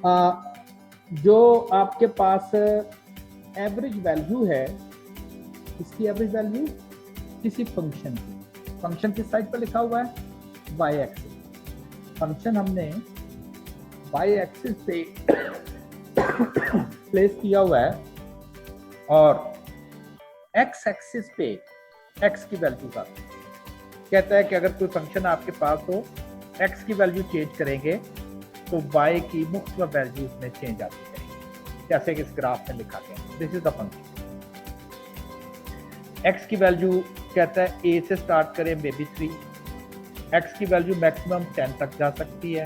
जो आपके पास average value है, इसकी एवरेज वैल्यू किसी फंक्शन की, फंक्शन किस साइड पर लिखा हुआ है, वाई एक्सिस। फंक्शन हमने वाई एक्सिस पे प्लेस किया हुआ है और एक्स एक्सिस पे एक्स की वैल्यू का कहता है कि अगर कोई फंक्शन आपके पास हो, एक्स की वैल्यू चेंज करेंगे तो वाई की मुख्तलिफ वैल्यूज में चेंज आती रहेगी, जैसे कि इस ग्राफ में लिखा गया। This is the function. X की वैल्यू कहता है ए से स्टार्ट करें मे बी 3, एक्स की वैल्यू मैक्सिमम 10 तक जा सकती है।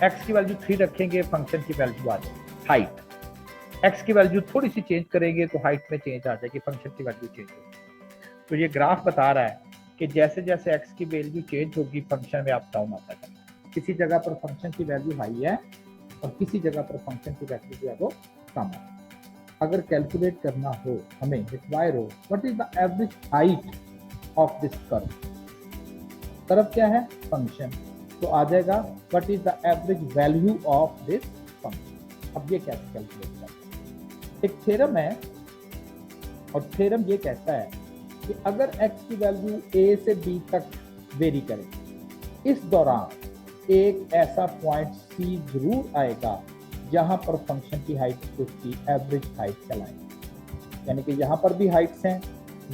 एक्स की वैल्यू 3 रखेंगे, फंक्शन की वैल्यू आ जाएगी हाइट। एक्स की वैल्यू थोड़ी सी चेंज करेंगे तो हाइट में चेंज आ जाएगी, फंक्शन की वैल्यू चेंज होगी। तो ये ग्राफ बता रहा है कि जैसे जैसे एक्स की वैल्यू चेंज होगी फंक्शन में अप डाउन आता है। किसी जगह पर फंक्शन की वैल्यू हाई है और किसी जगह पर फंक्शन की वैल्यू जो है वो कम है। अगर कैलकुलेट करना हो, हमें रिक्वायर हो what is the average height of this curve, curve क्या है, फंक्शन, तो आ जाएगा what is the average value of this function. अब ये कैसे कैलकुलेट करते हैं, एक थ्योरम है और थ्योरम ये कहता है कि अगर x की वैल्यू a से b तक वेरी करे, इस दौरान एक ऐसा पॉइंट C जरूर आएगा जहां पर फंक्शन की हाइट उसकी एवरेज हाइट कहलाएगी। यानी कि यहां पर भी हाइट्स हैं,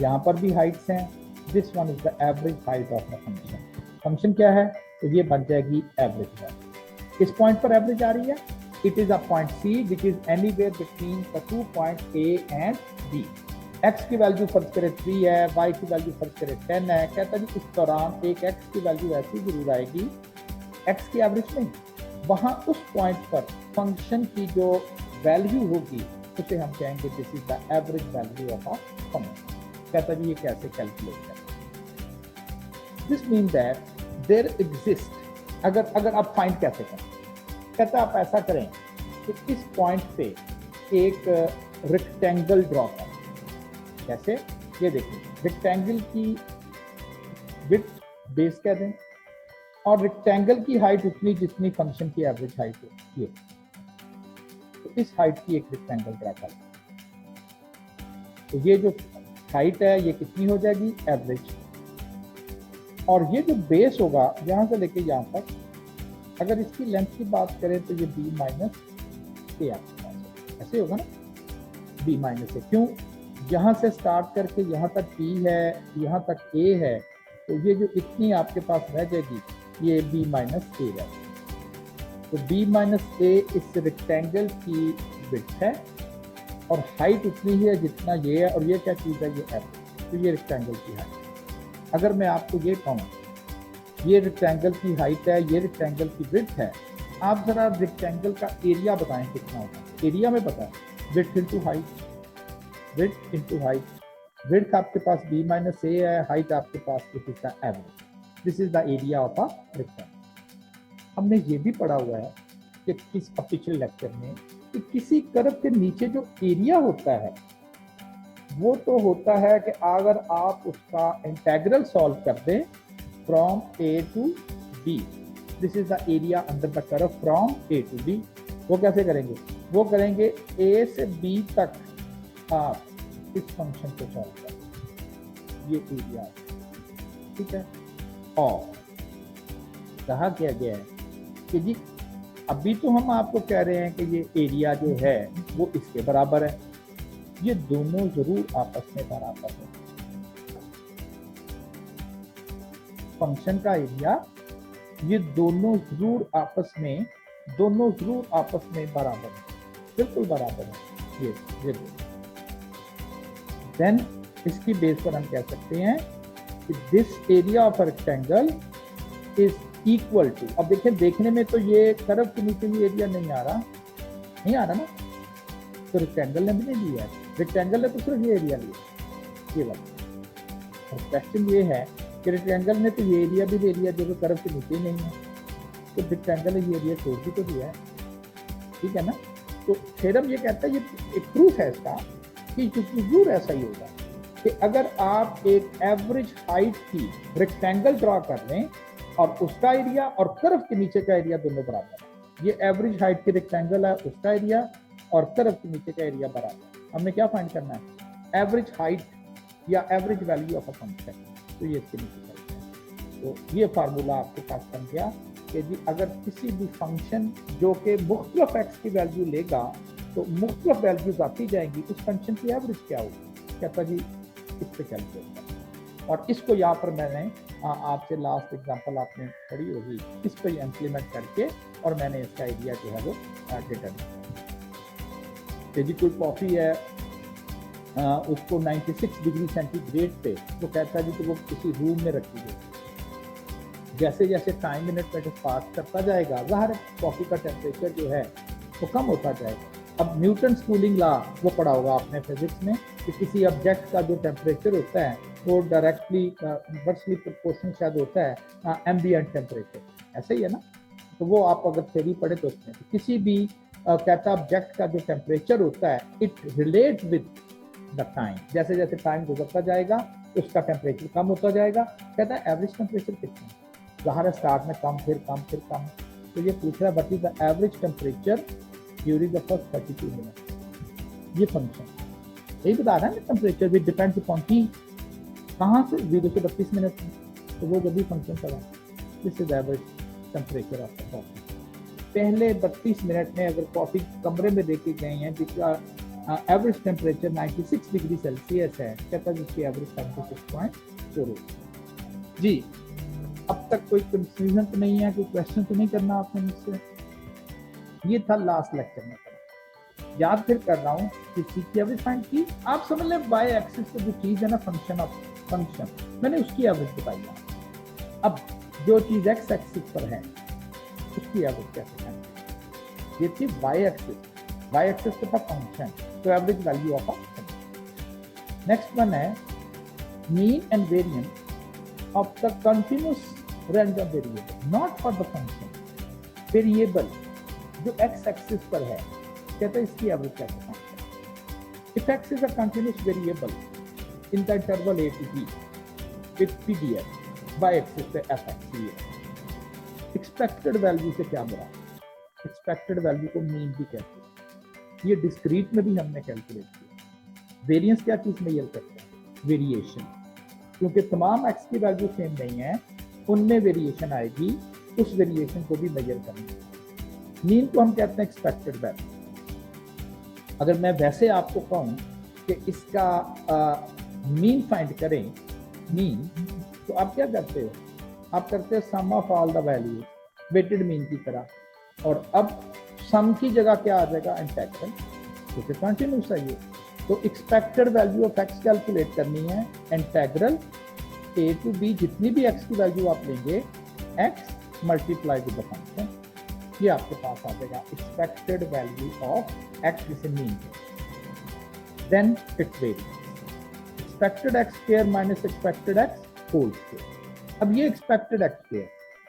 यहां पर भी हाइट्स हैं, this one is the average height of the function. Function क्या है, तो ये बन जाएगी एवरेज हाइट। इस पॉइंट पर एवरेज आ रही है, it is a point C which is anywhere between the 2 point A and B। x की वैल्यू फर्ज करे 3 है, y की वैल्यू फर्ज करे 10 है। कहता है इस दौरान एक x की वैल्यू ऐसी जरूर आएगी, x की एवरेज नहीं, वहां उस पॉइंट पर फंक्शन की जो वैल्यू होगी उसे हम कहेंगे this is the average value of a function. कहता है ये कैसे कैलकुलेट करें, this mean that there exist, अगर आप फाइंड कैसे करें, कहता है आप ऐसा करें कि इस पॉइंट पे एक रेक्टेंगल ड्रॉ करें। कैसे, ये देखिए, रेक्टेंगल की विड्थ बेस कह दें और रेक्टेंगल की हाइट उतनी जितनी फंक्शन की एवरेज हाइट है, ये तो इस हाइट की एक रेक्टेंगल ड्रा करें। तो ये जो हाइट है ये कितनी हो जाएगी, एवरेज, और ये जो बेस होगा यहां से लेके यहां तक, अगर इसकी लेंथ की बात करें तो ये b माइनस ए आपके पास ऐसे होगा ना, b माइनस ए। क्यों, यहाँ से स्टार्ट करके यहाँ तक b है, यहाँ तक a है, तो ये जो इतनी आपके पास रह जाएगी ये b माइनस ए है। तो b माइनस ए इस रेक्टेंगल की विड्थ है और हाइट उतनी ही है जितना ये है, और ये क्या चीज़ है, ये एवरेज। तो ये रेक्टेंगल की हाइट। अगर मैं आपको ये कहूँ ये रेक्टेंगल की हाइट है, ये रेक्टेंगल की विड्थ है, आप जरा रेक्टेंगल का एरिया बताएं कितना होगा। एरिया में पता है width into height, width into height. Width आपके पास b माइनस ए है, हाइट आपके पास is the average, this is the area of a rectangle. हमने ये भी पढ़ा हुआ है कि किस पिछले लेक्चर में कि किसी कर्व के नीचे जो एरिया होता है वो तो होता है कि अगर आप उसका इंटीग्रल सॉल्व कर दें from a to b, this is the area under the curve from a to b। वो कैसे करेंगे, वो करेंगे a से b तक आप इस फंक्शन को सॉल्व करें, ये एरिया, ठीक है। और कहा क्या गया है कि जी अभी तो हम आपको कह रहे हैं कि ये एरिया जो है वो इसके बराबर है, ये दोनों जरूर आपस में बराबर है। फंक्शन का एरिया ये दोनों जरूर आपस में बराबर है, बिल्कुल बराबर है ये देन इसकी बेस पर हम कह सकते हैं कि this area of rectangle is equal to, अब देखिए देखने में तो ये कर्व के नीचे ये एरिया नहीं आ रहा ना, तो रेक्टेंगल ने भी नहीं दिया है, रेक्टेंगल ने तो सिर्फ ये एरिया लिया, ये वाला। और क्वेश्चन ये है कि रेक्टेंगल ने तो ये एरिया भी ले लिया जो कि कर्व के नीचे नहीं है, तो रेक्टेंगल ने ये एरिया छोड़ भी तो दिया है, ठीक है ना। तो थ्योरम ये कहता है, ये एक प्रूफ है इसका कि जरूर ऐसा ही होगा कि अगर आप एक एवरेज हाइट की रेक्टेंगल ड्रॉ कर लें और उसका एरिया और कर्व के नीचे का एरिया दोनों बराबर है, ये एवरेज हाइट के रेक्टेंगल है उसका एरिया और कर्व के नीचे का एरिया बराबर। हमें क्या फाइंड करना है, एवरेज हाइट या average value of a function. तो ये इसके नीचे करते हैं। तो ये फार्मूला आपके पास बन गया कि जी अगर किसी भी फंक्शन जो कि मुख्तलिफ एक्स की वैल्यू लेगा तो मुख्तलिफ वैल्यूज आती जाएंगी, उस फंक्शन की एवरेज क्या होगी। कहता जी इस पे कैलकुलेट कर, और इसको यहाँ पर मैंने आपसे लास्ट एग्जांपल आपने पढ़ी होगी, इस पर इम्प्लीमेंट करके और मैंने इसका आइडिया जो है वो डिटरमाइन किया। जी कोई कॉफ़ी है उसको 96 डिग्री सेंटीग्रेड पे वो कहता है जी तो वो किसी रूम में रखी गई। जैसे जैसे टाइम मिनट में पास करता जाएगा ज़ाहिर कॉफ़ी का टेम्परेचर जो है वो कम होता जाएगा। अब न्यूटन कूलिंग लॉ वो पढ़ा होगा आपने फिजिक्स में कि किसी ऑब्जेक्ट का जो टेम्परेचर होता है वो डायरेक्टली इनवर्सली प्रोपोर्शनल शायद होता है एम्बिएंट टेम्परेचर, ऐसा ही है ना। तो वो आप अगर थ्योरी पढ़े तो उसमें तो किसी भी कहता ऑब्जेक्ट का जो टेम्परेचर होता है it relate with the time, जैसे जैसे टाइम गुजरता जाएगा उसका टेम्परेचर कम होता जाएगा। कहता है एवरेज टेम्परेचर कितना है, ज़ाहिर है स्टार्ट में कम फिर कम फिर कम। तो ये पूछ रहा है what is the average temperature during the first 32 minute. ये फंक्शन यही बता रहा है ना, टेम्परेचर भी डिपेंड्स अपॉन टी कहाँ से 0 से 32 मिनट में। तो वो जब भी फंक्शन करा this is average temperature of the coffee. पहले 32 मिनट में अगर कॉफी कमरे में देखे गए हैं जिसका एवरेज टेम्परेचर 96 डिग्री सेल्सियस है, कहता है जिसकी एवरेज 76.4 जी। अब तक कोई कंफ्यूजन तो नहीं है, कोई क्वेश्चन तो नहीं करना आपने मुझसे। ये था लास्ट लेक्चर में याद फिर कर रहा हूँ कि सी की एवरेज फाइंड की। आप समझ लें वाई एक्सिस पे जो चीज है ना फंक्शन ऑफ फंक्शन मैंने उसकी एवरेज बताई है। अब जो चीज एक्स एक्सिस पर है उसकी एवरेज कैसे फाइंड, ये थी वाई एक्सिस पे था फंक्शन, तो average value of function. Next one है mean and variance of the continuous random variable not for the function. Variable जो एक्स एक्सिस पर है कहते हैं इसकी एवरेज कैसे फाइंड करें। If x is a continuous variable in the interval a to b with pdf y axis पे fx है। एक्सपेक्टेड वैल्यू से क्या बुरा, एक्सपेक्टेड वैल्यू को मीन भी कहते हैं। ये डिस्क्रीट में भी हमने कैलकुलेट किया। वेरिएंस क्या चीज मेजर करते हैं, वेरिएशन, क्योंकि तमाम एक्स की वैल्यू सेम नहीं है, उनमें वेरिएशन आएगी, उस वेरिएशन को भी मेजर करेंगे। मीन को हम कहते हैं एक्सपेक्टेड वैल्यू। अगर मैं वैसे आपको कहूँ कि इसका मीन फाइंड करें मीन, तो आप क्या करते हो, आप करते हो sum of all the value weighted mean की तरह, और अब सम की जगह क्या आ जाएगा इंटेग्रल, क्योंकि कंटिन्यूस है ये। तो expected value of x calculate करनी है, इंटेग्रल a to b जितनी भी x की वैल्यू आप लेंगे x multiply with the function, ये आपके पास आ जाएगा एक्सपेक्टेड वैल्यू ऑफ x जिसे मीन है। Then it variance expected x square minus expected x whole square. अब ये एक्सपेक्टेड x स्क्वायर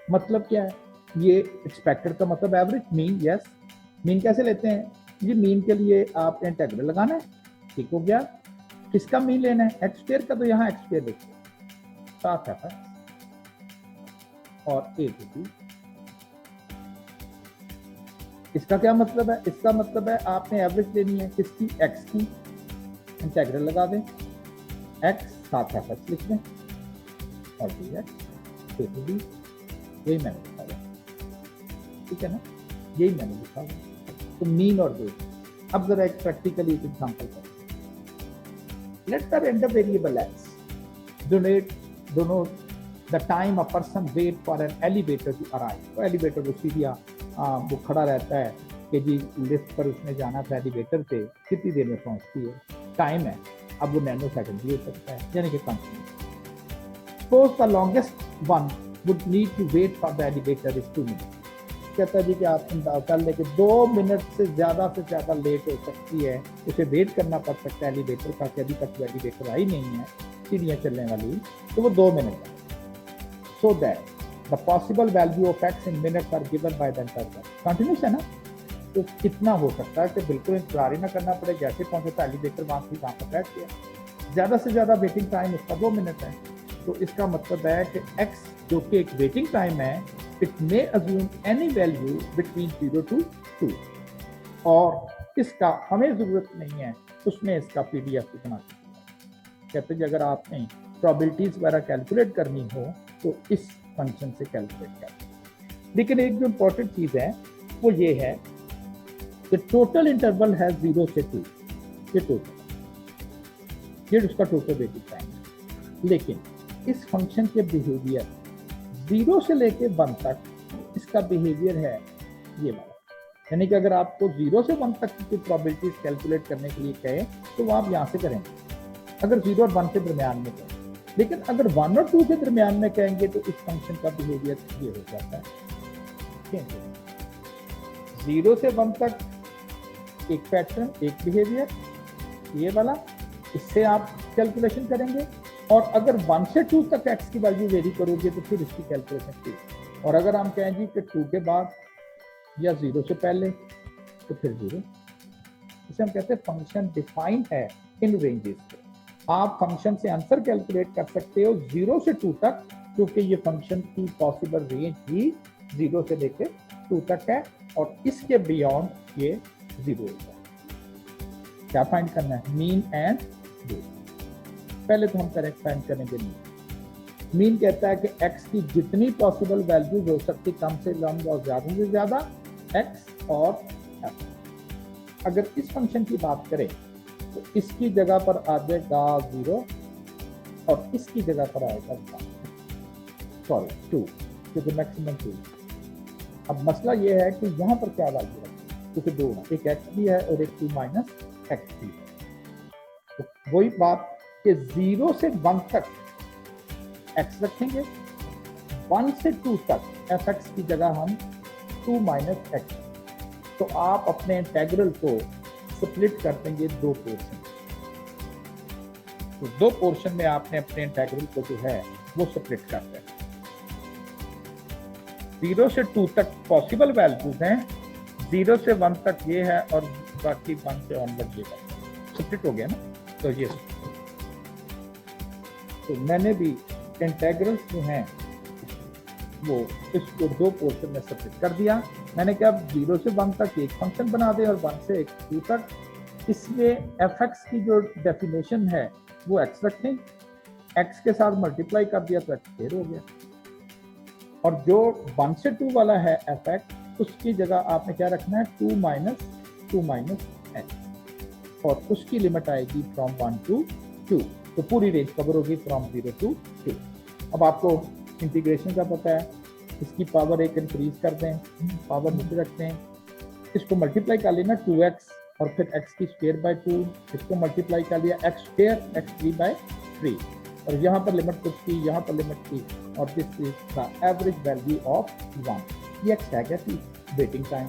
मतलब क्या है, ये एक्सपेक्टेड का मतलब एवरेज, मीन यस। मीन कैसे लेते हैं, ये मीन के लिए आप इंटीग्रल लगाना है, ठीक हो गया। किसका मीन लेना है, एक्स स्क्वायर का, तो यहाँ एक्स स्क्वायर देखिए साथ है और a to b। इसका क्या मतलब है, इसका मतलब है आपने एवरेज लेनी है किसकी, x की, इंटीग्रल लगा दें, x साथ है लिख दें और dx a to b। यही मैंने लिखा है, ठीक है ना, यही मैंने लिखा है। तो मीन और वेट। अब जरा एक प्रैक्टिकली एक एग्जांपल करें। Let the random variable x दोनों the time a person wait for an elevator to arrive. तो एलिवेटर वो सीढ़ियाँ वो खड़ा रहता है कि जी लिफ्ट पर उसने जाना था एलिवेटर पे, कितनी देर में पहुंचती है, टाइम है। अब वो नैनो सेकंड भी हो सकता है, यानी कि continue. Suppose the longest one would need to wait for the elevator is 2 minute. कहता है जी कि आप कर ले कि 2 मिनट से ज़्यादा लेट हो सकती है, उसे वेट करना पड़ सकता है एलिवेटर का, कि अभी तक एलिवेटर आई नहीं है, सीढ़ियाँ चलने वाली, तो वो 2 मिनट है। So that the possible value of x in minutes are given by the interval. Continuous है ना, तो कितना हो सकता है कि बिल्कुल इंतजार ही ना करना पड़े, जैसे पहुंचे था एलिवेटर वहाँ से वहाँ पर बैठ गया। ज़्यादा से ज़्यादा वेटिंग टाइम उसका 2 मिनट है। तो इसका मतलब है कि एक्स जो कि एक वेटिंग टाइम है it may assume any value between 0 to 2 और इसका हमें जरूरत नहीं है उसमें इसका पीडीएफ भी बना सकते। कहते हैं अगर आपने प्रोबेबिलिटीज वगैरह कैलकुलेट करनी हो तो इस फंक्शन से कैलकुलेट कर। लेकिन एक जो इंपॉर्टेंट चीज है वो ये है कि टोटल इंटरवल है 0 से 2, ये टोटल, ये उसका टोटल वेटिंग टाइम है। लेकिन इस फंक्शन के बिहेवियर 0 से लेके 1 तक इसका बिहेवियर है ये वाला, यानी कि अगर आपको 0 से 1 तक की प्रोबेबिलिटीज कैलकुलेट करने के लिए कहे तो वो आप यहाँ से करेंगे, अगर 0 और 1 के दरमियान में कहें। लेकिन अगर 1 और 2 के दरमियान में कहेंगे तो इस फंक्शन का बिहेवियर ये हो जाता है। 0 से 1 तक एक पैटर्न, एक बिहेवियर ये वाला, इससे आप कैलकुलेशन करेंगे। और अगर 1 से 2 तक x की वैल्यू वेरी करोगे तो फिर इसकी कैलकुलेशन की। और अगर हम कहें जी कि 2 के बाद या 0 से पहले तो फिर 0। इसे हम कहते हैं फंक्शन डिफाइंड है इन रेंजेस पे। आप फंक्शन से आंसर कैलकुलेट कर सकते हो 0 से 2 तक, क्योंकि ये फंक्शन की पॉसिबल रेंज ही 0 से लेकर 2 तक है और इसके बियॉन्ड ये 0 होगा। क्या फाइंड करना है? Mean and mean. पहले तो हम करेक्ट फाइंड करेंगे मीन। मीन कहता है कि x की जितनी पॉसिबल वैल्यूज हो सकती, कम से कम और ज्यादा से ज्यादा x और f। अगर इस फंक्शन की बात करें तो इसकी जगह पर आ जाएगा 0 और इसकी जगह पर आएगा 2, क्योंकि मैक्सिमम 2। अब मसला ये है कि यहाँ पर क्या वैल्यू रखें, क्योंकि 2 है, एक x भी है और एक 2 माइनस x भी है। तो वही बात कि 0 से 1 तक x रखेंगे, 1 से 2 तक fx की जगह हम 2 माइनस x। तो आप अपने इंटेग्रल को स्प्लिट कर देंगे 2 पोर्शन। तो 2 पोर्शन में आपने अपने इंटेग्रल को जो है वो स्प्लिट कर दें। 0 से 2 तक पॉसिबल वैल्यूज हैं, 0 से 1 तक ये है और बाकी 1 से ऑनवर्ड ये स्प्लिट हो गया ना। तो ये तो मैंने भी इंटेग्रल्स जो हैं वो इसको 2 पोर्शन में स्प्लिट कर दिया। मैंने कहा 0 से 1 तक एक फंक्शन बना दे और 1 से 2 तक। इसमें fx की जो डेफिनेशन है वो x रखें, x के साथ मल्टीप्लाई कर दिया तो x स्क्वायर हो गया। और जो 1 से 2 वाला है fx, उसकी जगह आपने क्या रखना है 2 माइनस x और उसकी लिमिट आएगी फ्रॉम 1 to 2। तो पूरी रेंज कवर होगी फ्रॉम 0 to 2। अब आपको इंटीग्रेशन का पता है, इसकी पावर 1 इंक्रीज कर दें, पावर नीचे रखते हैं, इसको मल्टीप्लाई कर लेना 2x और फिर x की स्क्वायर बाय 2, इसको मल्टीप्लाई कर लिया x स्क्वायर x3 बाय 3 और यहाँ पर लिमिट कुछ की, यहाँ पर लिमिट की और this is the average value of 1। ये x है क्या थी वेटिंग टाइम।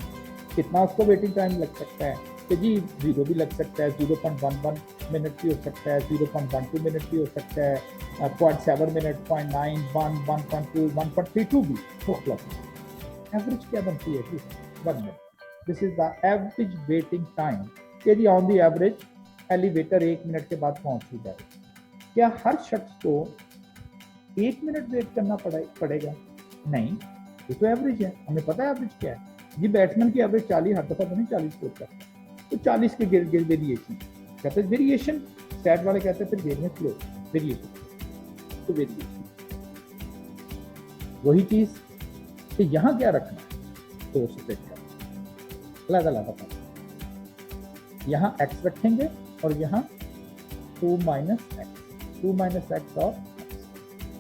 कितना उसको वेटिंग टाइम लग सकता है कि जी 0 भी लग सकता है, 0.11 मिनट भी हो सकता है, 0.12 मिनट भी हो सकता है, 0.7 मिनट, 0.9, 1, 1.2, 1.32 भी हो सकता है। एवरेज क्या बनती है? 1 minute. This is the average waiting time. यदि on the average elevator 1 minute के बाद पहुंच ही जाए, क्या हर शख्स को 1 मिनट वेट करना पड़ेगा? नहीं, ये तो एवरेज है। हमें पता है एवरेज क्या है। जी बैट्समैन की एवरेज 40 हर दफा तो नहीं 40 स्कोर करता, तो 40 के गिर गिर वेरिएशन कहते हैं। वेरिएशन स्टैट वाले कहते हैं फिर वेरिएंस लो, वेरिएशन तो वेरिएशन वही चीज। तो यहाँ क्या रखना है? तो स्प्लिट कर अलग अलग रखना। यहाँ x रखेंगे और यहाँ 2 माइनस एक्स और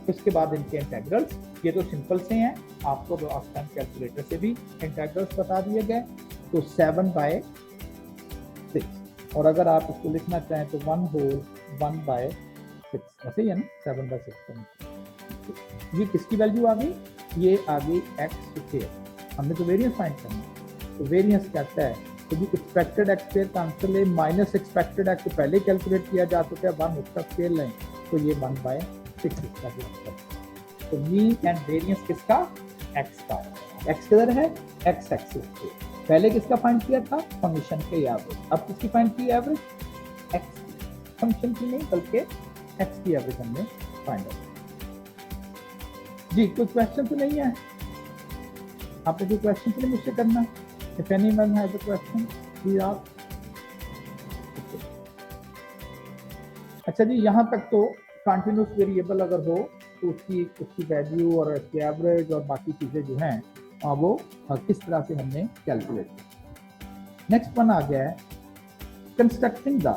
उसके बाद इनके इंटेग्रल्स। ये तो सिंपल से हैं, आपको लास्ट टाइम कैलकुलेटर से भी इंटेग्रल्स बता दिए गए। तो 7/6 और अगर आप इसको लिखना चाहें तो 1/6 ऐसे ही है ना, 7/6। ये किसकी वैल्यू आ गई? ये आ गई x स्क्वायर। हमने तो वेरिएंस फाइंड करना है, तो वेरिएंस कहता है तो जी एक्सपेक्टेड एक्स स्क्वायर का आंसर ले माइनस एक्सपेक्टेड एक्स, तो पहले कैलकुलेट किया जा चुका है, 1 उसका स्क्वायर लें तो ये 1/6 इसका आंसर। तो मीन एंड वेरिएंस किसका? x का। x किधर है? x एक्सिस पे। पहले किसका फाइंड किया था? फंक्शन के एवरेज। अब किसकी फाइंड की एवरेज? x फंक्शन की नहीं बल्कि x की एवरेज हमने फाइंड आउट। जी कोई क्वेश्चन तो नहीं है? आपने कोई क्वेश्चन तो नहीं मुझसे करना? If anyone has a question please आप। अच्छा जी, यहाँ तक तो कंटिन्यूस वेरिएबल अगर हो तो उसकी वैल्यू और उसकी एवरेज और बाकी चीजें जो हैं वो किस तरह से हमने कैलकुलेट की। नेक्स्ट वन आ गया है constructing the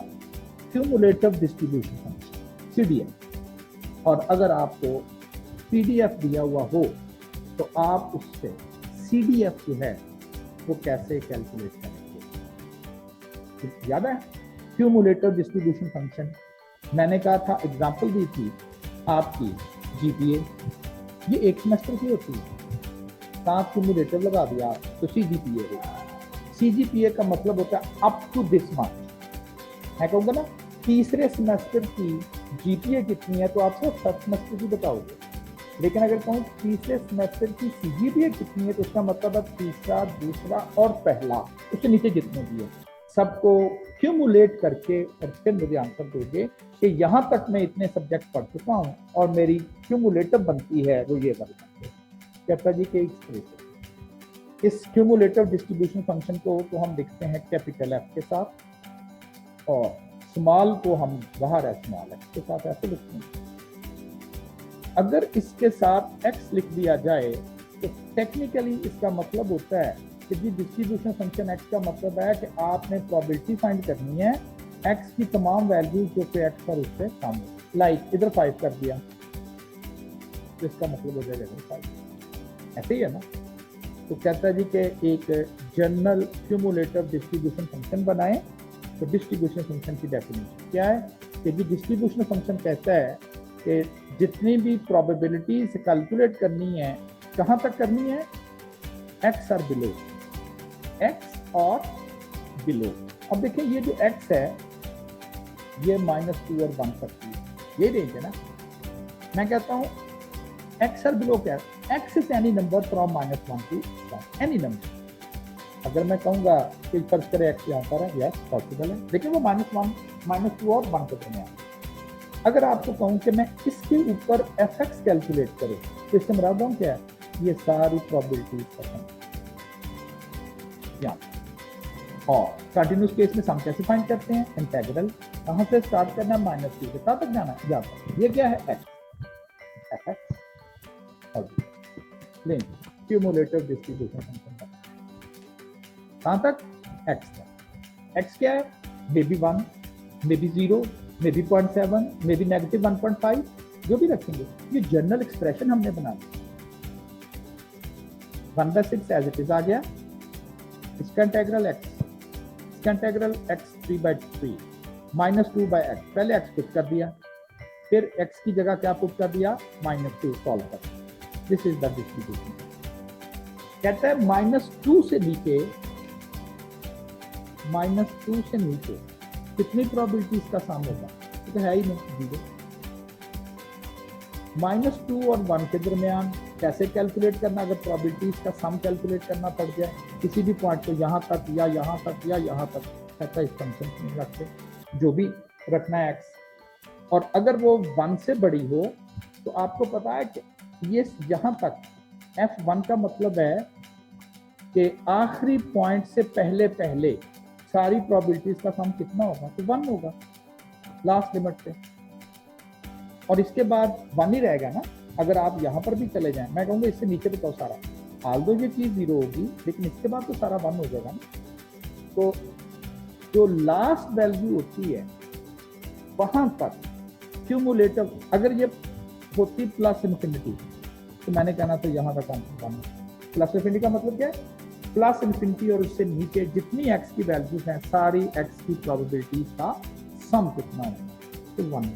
cumulative distribution function CDF। और अगर आपको PDF दिया हुआ हो तो आप उससे CDF जो है वो कैसे कैलकुलेट करेंगे? याद है क्यूमुलेटिव डिस्ट्रीब्यूशन फंक्शन? मैंने कहा था, एग्जांपल दी थी आपकी GPA, ये एक सेमेस्टर की होती है, साथ क्यूमुलेटिव लगा दिया तो CGPA हो। CGPA का मतलब होता है अप टू दिस मंथ। मैं कहूँगा ना तीसरे सेमेस्टर की GPA कितनी है तो आप सिर्फ फर्स्ट सेमेस्टर की बताओगे, लेकिन अगर कहूँ तीसरे सेमेस्टर की CGPA कितनी है तो इसका मतलब है तीसरा, दूसरा और पहला, उससे नीचे जितने भी है सबको क्यूमुलेट करके और फिर मुझे आंसर दोगे कि यहाँ तक मैं इतने सब्जेक्ट पढ़ चुका हूँ और मेरी क्यूमुलेटिव बनती है वो ये वाली। कहता जी के इस क्यूमुलेटिव डिस्ट्रीब्यूशन फंक्शन को तो हम लिखते हैं कैपिटल F के साथ और स्मॉल को हम बाहर है स्मॉल x के साथ ऐसे लिखते हैं। अगर इसके साथ x लिख दिया जाए तो टेक्निकली इसका मतलब होता है कि जी डिस्ट्रीब्यूशन फंक्शन x का मतलब है कि आपने प्रोबेबिलिटी फाइंड करनी है x की तमाम वैल्यू जो कि x पर उससे कम है। लाइक इधर 5 कर दिया तो इसका मतलब हो जाएगा 5, ऐसे ही है ना। तो कहता है जी कि एक जनरल क्यूमुलेटिव डिस्ट्रीब्यूशन फंक्शन बनाएं। तो डिस्ट्रीब्यूशन फंक्शन की डेफिनेशन क्या है कि जी डिस्ट्रीब्यूशन फंक्शन कहता है कि जितनी भी प्रोबेबिलिटीज कैलकुलेट करनी है कहाँ तक करनी है? x और बिलो, x और बिलो। अब देखिए ये जो x है ये -2 और 1 सकती है, ये रेंज है ना। मैं कहता हूँ x और बिलो क्या है? x is any number from -1 to 1, any number. अगर मैं कहूँगा कि फर्ज करें x यहाँ पर है, यस पॉसिबल है, लेकिन वो -1, -2 और 1 के दरमियान। अगर आपको कहूँ कि मैं इसके ऊपर fx कैलकुलेट करूँ तो इससे मुराद हम क्या है? ये सारी प्रोबेबिलिटीज खत्म। और कंटिन्यूस केस में सम कैसे फाइंड करते हैं? इंटीग्रल कहाँ से स्टार्ट करना है? -2 से कहाँ तक जाना है? जाता है। ये क्या है? x fx और प्लेन क्यूमुलेटिव डिस्ट्रीब्यूशन फंक्शन कहाँ तक? x तक। x क्या है? May be 1, may be 0, may be 0.7, may be -1.5, जो भी रखेंगे। ये जनरल एक्सप्रेशन हमने बना दी। 1/6 एज इट इज आ गया। इसका इंटीग्रल x, इसका इंटीग्रल x 3/3 -2/x। पहले x पुट कर दिया, फिर x की जगह क्या पुट कर दिया? -2 सॉल्व कर। This is the distribution. कहता है -2 से नीचे, -2 से नीचे कितनी प्रोबेबिलिटीज का सम होगा? तो है ही नहीं, 0। -2 और 1 के दरमियान कैसे कैलकुलेट करना? अगर प्रोबेबिलिटीज का सम कैलकुलेट करना पड़ जाए किसी भी पॉइंट को, यहाँ तक या यहाँ तक या यहाँ तक, कहता है इस फंक्शन में रखते जो भी रखना है x। और अगर वो 1 से बड़ी हो तो आपको पता है कि ये यहाँ तक f1 का मतलब है कि आखिरी पॉइंट से पहले पहले सारी प्रोबेबिलिटीज का सम कितना होगा? तो 1 होगा लास्ट लिमिट से, और इसके बाद 1 ही रहेगा ना। अगर आप यहाँ पर भी चले जाएं, मैं कहूँगा इससे नीचे बताओ सारा, हाल दो ये चीज 0 होगी, लेकिन इसके बाद तो सारा 1 हो जाएगा ना। तो जो लास्ट वैल्यू होती है वहां तक क्यूमुलेटिव, अगर ये होती +∞, तो मैंने कहना था यहाँ तक आंसर 1। +∞ का मतलब क्या है? +∞ और उससे नीचे जितनी x की वैल्यूज हैं सारी x की प्रोबेबिलिटीज का सम कितना है? तो 1।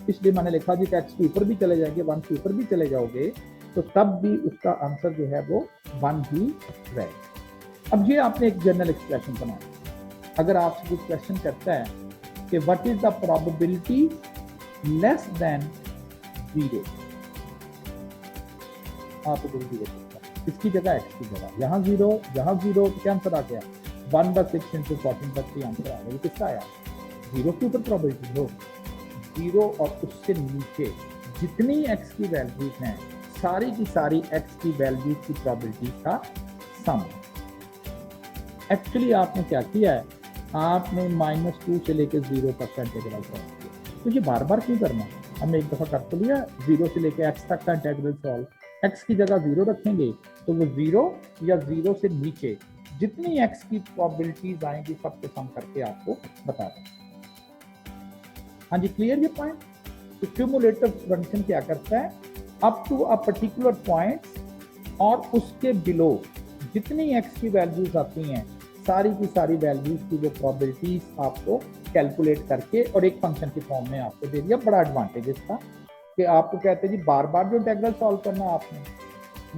इसलिए मैंने लिखा जी x के ऊपर भी चले जाएंगे, 1 के ऊपर भी चले जाओगे तो तब भी उसका आंसर जो है वो 1 ही रहेगा। अब ये आपने एक जनरल एक्सप्रेशन बनाया। अगर आपसे कुछ क्वेश्चन करता है कि what is the probability less than 0, आप तो 0 इसकी जगह x की जगह यहाँ 0, यहाँ 0, क्या आंसर आ गया? 1/6 × 14/3 आंसर आ गया। ये किसका आया? 0 के ऊपर प्रोबेबिलिटी हो, 0 और उससे नीचे जितनी x की वैल्यूज हैं सारी की सारी x की वैल्यू की प्रोबेबिलिटी का सम। एक्चुअली आपने क्या किया है, आपने -2 से लेकर 0% इंटीग्रल सॉल्व किया। तो ये बार बार क्यों करना है, हमने एक दफा कर तो लिया, 0 से लेकर x तक का इंटीग्रल सॉल्व। x की जगह 0 रखेंगे तो वो 0 या 0 से नीचे जितनी x की प्रोबेबिलिटीज आएंगी सबको सम करके आपको बता दें। हाँ जी, क्लियर ये पॉइंट। तो क्यूमुलेटिव फंक्शन क्या करता है, up to a particular point और उसके बिलो जितनी x की वैल्यूज आती हैं सारी की सारी वैल्यूज की वो प्रोबेबिलिटीज आपको कैलकुलेट करके और एक फंक्शन की फॉर्म में आपको दे दिया। बड़ा एडवांटेज इसका कि आपको कहते हैं जी बार बार जो इंटीग्रल सॉल्व करना आपने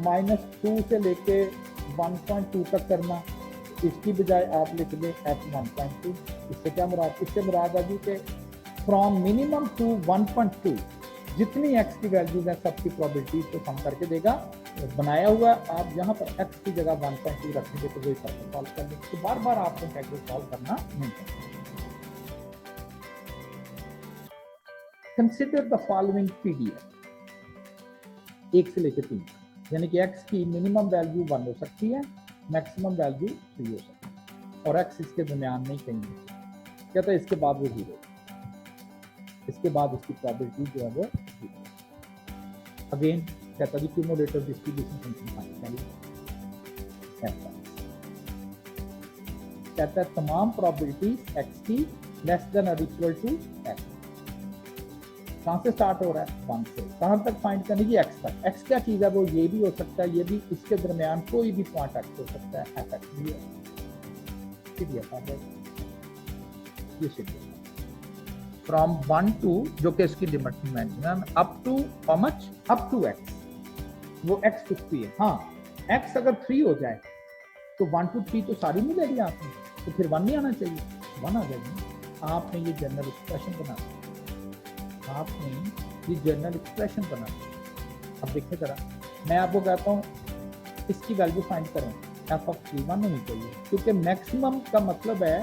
-2 से लेके 1.2 तक करना, इसकी बजाय आप लिख दें f1.2। इससे क्या मुराद, इससे मुराद है जी कि फ्रॉम मिनिमम टू 1.2 जितनी x की वैल्यूज है सबकी प्रोबेबिलिटीज को कम करके देगा। बनाया हुआ आप यहाँ पर x की जगह 1.2 रखेंगे तो वही सर्कल सॉल्व कर लेंगे। तो बार बार आपको इंटीग्रल सॉल्व करना नहीं है। कंसिडर द फॉलोइंग पीडीएफ 1 से लेकर 3, यानी कि x की मिनिमम वैल्यू 1 हो सकती है, मैक्सिमम वैल्यू 3 हो सकती है और x इसके दरमियान नहीं कहीं नहीं। कहता है इसके बाद वो 0, इसके बाद उसकी प्रोबेबिलिटी जो है वो 0। अगेन कहता है क्यूमुलेटिव डिस्ट्रीब्यूशन फंक्शन फाइंड करिए। कहता है तमाम प्रोबेबिलिटी x की लेस देन और इक्वल टू x। कहां से स्टार्ट हो रहा है, 1 से। कहां तक फाइंड करने की, x तक। x क्या चीज है, वो ये भी हो सकता है, ये भी, इसके दरमियान कोई भी पॉइंट x हो सकता है, f भी है। फ्रॉम 1 टू, जो कि इसकी limit maximum, up to how much, up to x, वो x कुछ भी है। हाँ, x अगर 3 हो जाए तो 1 to 3 तो सारी नहीं ले लिया आपने, तो फिर 1 नहीं आना चाहिए, 1 आ जाएगी। आपने ये जनरल एक्सप्रेशन बना, आपने ये जनरल एक्सप्रेशन बना। अब देखिए जरा, मैं आपको कहता हूँ इसकी वैल्यू फाइंड करें, f of 3 1 होनी चाहिए, क्योंकि मैक्सिमम का मतलब है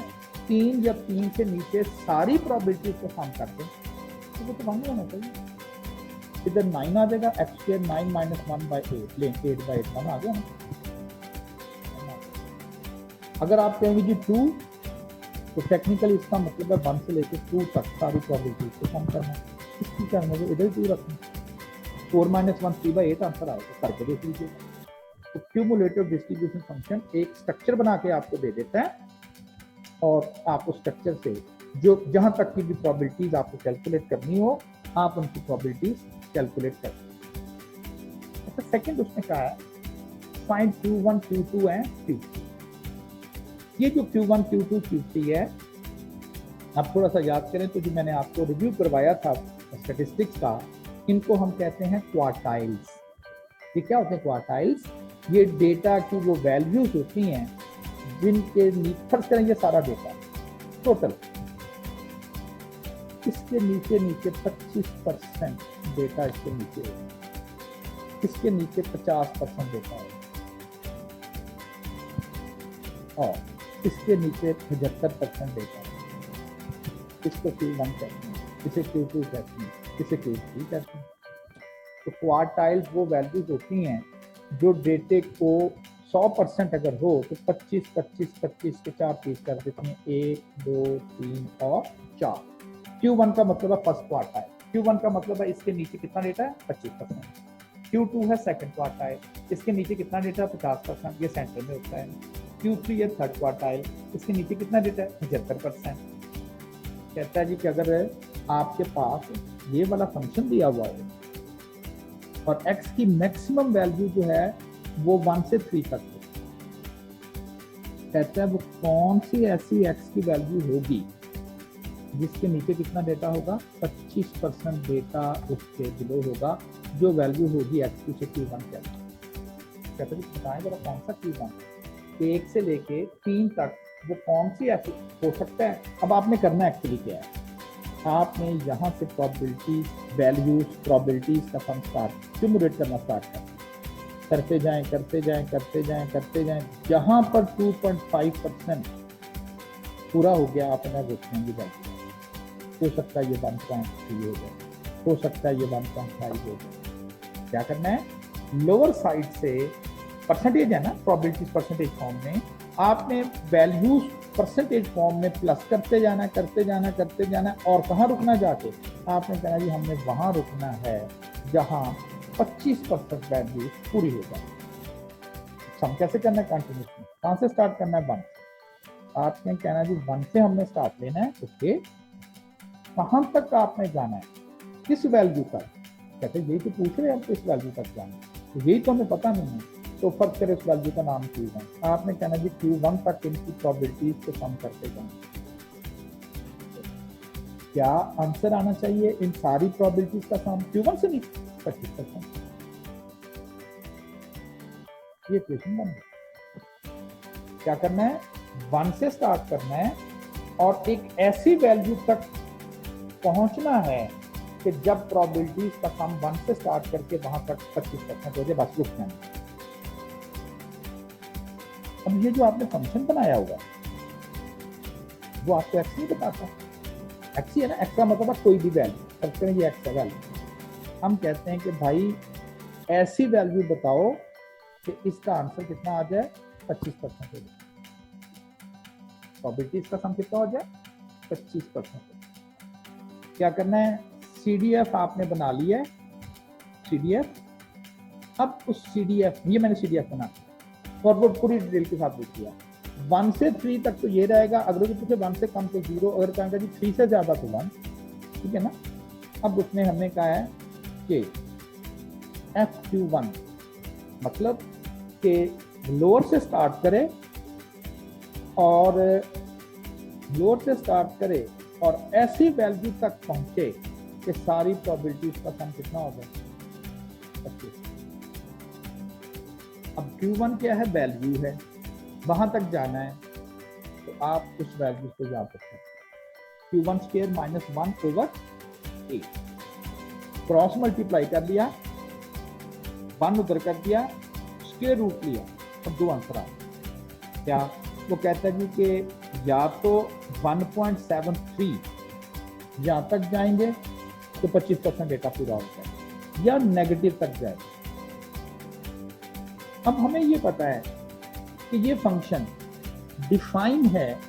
3 या 3 से नीचे सारी प्रोबेबिलिटी को सम कर दें, तो वो तो 1 होना चाहिए। इधर 9 आ जाएगा, x स्क्वायर 9 - 1/8 ले, 8/8 1 आ गया ना। अगर आप कहेंगे जी 2, तो टेक्निकली इसका मतलब है 1 से लेकर 2 तक सारी प्रोबेबिलिटी को सम करना। इसकी क्या मुझे इधर 2 रखना, 4 - 1 3/8 आंसर आएगा, करके देख लीजिए। तो क्यूमुलेटिव डिस्ट्रीब्यूशन फंक्शन एक स्ट्रक्चर बना के आपको दे देता है और आप उस स्ट्रक्चर से जो जहां तक की भी प्रोबेबिलिटीज आपको कैलकुलेट करनी हो, आप उनकी प्रोबेबिलिटीज कैलकुलेट कर। अच्छा, सेकंड उसने कहा है find Q1 Q2 and Q3। ये जो Q1 Q2 Q3 है, आप थोड़ा सा याद करें तो जो मैंने आपको रिव्यू करवाया था स्टैटिस्टिक्स का, इनको हम कहते हैं क्वार्टाइल्स। ये क्या होते हैं क्वार्टाइल्स, ये डेटा की वो वैल्यूज होती हैं जिनके फर्ज करें ये सारा डेटा टोटल, इसके नीचे 25% डेटा इसके नीचे है, इसके नीचे 50% डेटा है और इसके नीचे 75% डेटा है। इसको Q1 कहते हैं, इसे Q2 कहते हैं, इसे Q3 कहते हैं। तो क्वार्टाइल्स वो वैल्यूज होती हैं जो डेटे को 100% अगर हो तो 25 25 25 के 4 पीस कर देते हैं, 1 2 3 और 4। Q1 का मतलब है फर्स्ट क्वार्टाइल, Q1 का मतलब है इसके नीचे कितना डेटा है, 25%। Q2 है सेकंड क्वार्टाइल, इसके नीचे कितना डेटा है, 50%, ये सेंटर में होता है। Q3 है थर्ड क्वार्टाइल, इसके नीचे कितना डेटा है, 75%। कहता है जी कि अगर आपके पास ये वाला फंक्शन दिया हुआ है और x की मैक्सिमम वैल्यू जो है वो 1 से 3 तक है, कहता है वो कौन सी ऐसी x की वैल्यू होगी जिसके नीचे कितना डेटा होगा, 25% डेटा उसके बिलो होगा, जो वैल्यू होगी x की से Q1 कहता है बताएं जरा कौन सा Q1, 1 से लेके 3 तक वो कौन सी ऐसी हो सकता है। अब आपने करना एक्चुअली क्या है, आपने यहाँ से प्रोबेबिलिटीज, वैल्यूज, प्रोबेबिलिटीज का सम स्टार्ट क्यूमुलेट करना स्टार्ट करते जाएं करते जाएं करते जाएं करते जाएं, जहाँ पर 2.5% पूरा हो गया आप इन्हें देखेंगे वैल्यू। हो सकता है ये 1.3 हो जाए, हो सकता है ये 1.5 हो जाए। क्या करना है, लोअर साइड से परसेंटेज है ना, प्रोबेबिलिटीज परसेंटेज फॉर्म में आपने वैल्यूज परसेंटेज फॉर्म में प्लस करते जाना करते जाना करते जाना, और कहाँ रुकना जाके, आपने कहना जी हमने वहां रुकना है जहां 25% वैल्यू पूरी हो जाए। हम कैसे करना है कंटिन्यूसली, कहां से स्टार्ट करना है, 1। आपने कहना जी 1 से हमने स्टार्ट लेना है, ओके। कहां तक आपने जाना है, किस वैल्यू तक, कहते यही तो पूछ रहे हैं हम, किस वैल्यू तक जाना है, तो यही तो हमें पता नहीं है। तो फर्क करें उस वैल्यू का नाम Q1। आपने कहना जी Q1 तक इनकी प्रोबेबिलिटीज को कम करते जाना। क्या आंसर आना चाहिए इन सारी प्रोबेबिलिटीज का सम Q1 से नहीं, 25%। ये क्वेश्चन बन गया। क्या करना है, 1 से स्टार्ट करना है और एक ऐसी वैल्यू तक पहुंचना है कि जब प्रोबेबिलिटीज का सम 1 से स्टार्ट करके वहां तक 25% हो जाए, बस रुकना है। अब ये जो आपने फंक्शन बनाया होगा वो आपको एक्स नहीं बताता, एक्स ही है ना, एक्स का मतलब कोई भी वैल्यू, फर्क करें ये एक्स का वैल्यू। हम कहते हैं कि भाई ऐसी वैल्यू बताओ कि इसका आंसर कितना आ जाए, 25% हो जाए, प्रोबेबिलिटी इसका सम कितना हो जाए, 25%। क्या करना है, CDF आपने बना लिया है, CDF। अब उस CDF, ये मैंने CDF बना फॉरवर्ड पूरी डिटेल के साथ लिख दिया। 1 से 3 तक तो ये रहेगा, अगर जो पूछे 1 से कम तो 0, अगर कहेंगे जी 3 से ज्यादा तो 1, ठीक है ना। अब उसमें हमने कहा है कि FQ1 मतलब कि लोअर से स्टार्ट करे और लोअर से स्टार्ट करे और ऐसी वैल्यू तक पहुंचे कि सारी प्रोबेबिलिटीज का सम कितना हो जाए, 25। अब Q1 क्या है, वैल्यू है, वहां तक जाना है, तो आप उस वैल्यू को याद रखें, Q1 square minus 1/8, cross multiply कर लिया, 1 उधर कर दिया, स्क्वायर रूट लिया, अब 2 आंसर आ गए। क्या वो कहता है जी कि या तो 1.73 यहां तक जाएंगे तो 25% डेटा पूरा हो जाए, या नेगेटिव तक जाए। अब हमें ये पता है कि ये फंक्शन डिफाइन है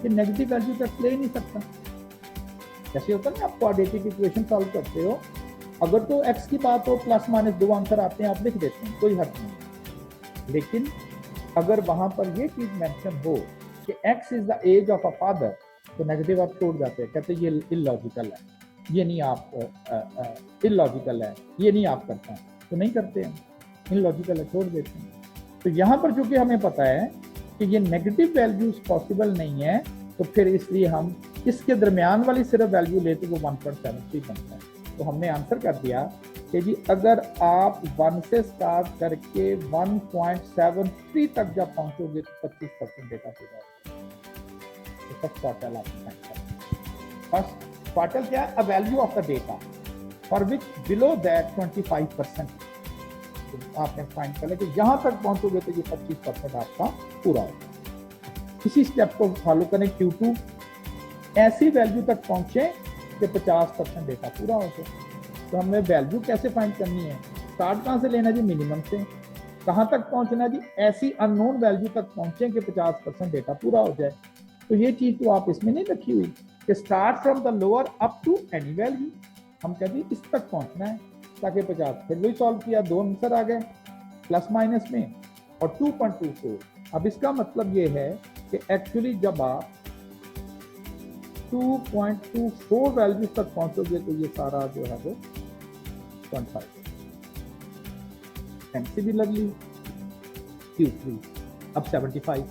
कि नेगेटिव वैल्यू तक ले नहीं सकता। जैसे होता है ना, आप क्वाड्रेटिक इक्वेशन सॉल्व करते हो, अगर तो x की बात हो प्लस माइनस 2 आंसर आते हैं, आप लिख देते हैं, कोई हर्ज नहीं। लेकिन अगर वहां पर ये चीज मेंशन हो कि x is the age of a father, तो नेगेटिव आप छोड़ जाते हैं, कहते हैं ये इलॉजिकल है, ये नहीं आप इलॉजिकल है, ये नहीं आप करते हैं, तो नहीं करते हैं, इलॉजिकल है, छोड़ देते हैं। तो यहाँ पर चूंकि हमें पता है कि ये नेगेटिव वैल्यूज पॉसिबल नहीं है, तो फिर इसलिए हम इसके दरमियान वाली सिर्फ वैल्यू लेते वो 1.73 बनता है। तो हमने आंसर कर दिया कि जी अगर आप 1 से स्टार्ट करके 1.73 तक जब पहुंचोगे तो 25% डेटा पूरा होगा। तो फर्स्ट क्वार्टल आपने फाइंड करना। फर्स्ट क्वार्टल क्या है, a value of the data for which below that 25%। आपने फाइंड कर लिया कि यहां तक पहुंचोगे तो ये 25% आपका पूरा होगा। इसी स्टेप को फॉलो करें, Q2 ऐसी वैल्यू तक पहुंचे कि 50% डेटा पूरा हो जाए। तो हमें वैल्यू कैसे फाइंड करनी है, स्टार्ट कहां से लेना जी, मिनिमम से, कहां तक पहुंचना जी, ऐसी अननोन वैल्यू तक पहुंचे कि 50% डेटा पूरा हो जाए। तो ये चीज तो आप इसमें नहीं रखी हुई कि start from the lower up to any value, हम कहते हैं इस तक पहुंचना है ताकि 50। फिर वही सॉल्व किया, 2 आंसर आ गए प्लस माइनस में और 2.24। अब इसका मतलब ये है कि एक्चुअली जब आप 2.24 वैल्यू तक पहुंचोगे तो ये सारा जो है वो 0.5 एमसी भी लग ली। Q3 अब 75,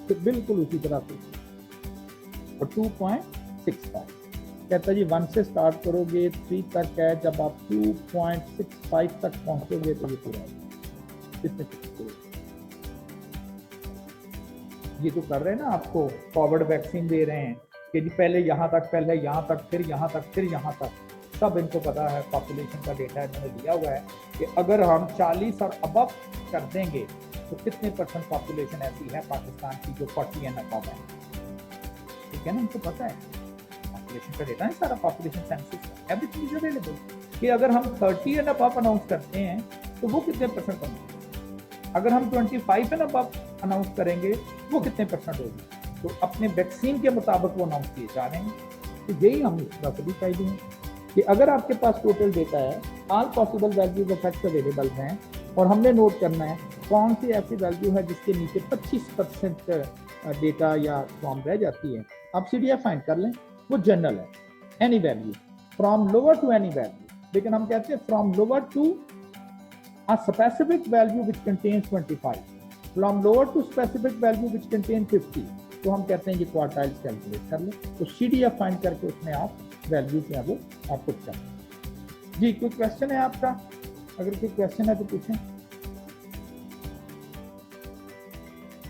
तो बिल्कुल उसी तरह से और 2.65 कहता जी 1 से स्टार्ट करोगे 3 तक है, जब आप 2.65 तक पहुंचोगे तो ये पूरा कितने ये तो कर रहे हैं ना, आपको फॉरवर्ड वैक्सीन दे रहे हैं कि जी पहले यहाँ तक, पहले यहाँ तक, फिर यहाँ तक, फिर यहाँ तक, सब इनको पता है, पॉपुलेशन का डेटा इन्होंने दिया हुआ है कि अगर हम 40 और अबव कर देंगे तो कितने % पॉपुलेशन ऐसी है पाकिस्तान की जो 40 एंड अबव है। ठीक है ना, इनको पता है, पॉपुलेशन का डेटा है सारा, population census, everything is available. कि अगर हम 30 एंड अबव अनाउंस करते हैं तो वो कितने परसेंट होंगे, अगर हम 25 एंड अबव अनाउंस करेंगे वो कितने परसेंट होगी। तो अपने वैक्सीन के मुताबिक वो अनाउंस किए जा रहे हैं। तो यही हम इस तरह से भी चाहिए हैं कि अगर आपके पास टोटल डेटा है, all possible values of x available हैं, और हमने नोट करना है कौन सी ऐसी वैल्यू है जिसके नीचे 25% डेटा या फॉर्म रह जाती है। आप CDF फाइंड कर लें, वो जनरल है, any value from lower to any value, लेकिन हम कहते हैं from lower to a specific value which contains 25, from lower to specific value which contain 50, तो हम कहते हैं ये क्वार्टाइल्स कैलकुलेट कर लें। तो CDF फाइंड करके उसमें आप वैल्यू क्या वो आप पुट कर लें। जी, कोई क्वेश्चन है आपका? अगर कोई क्वेश्चन है तो पूछें।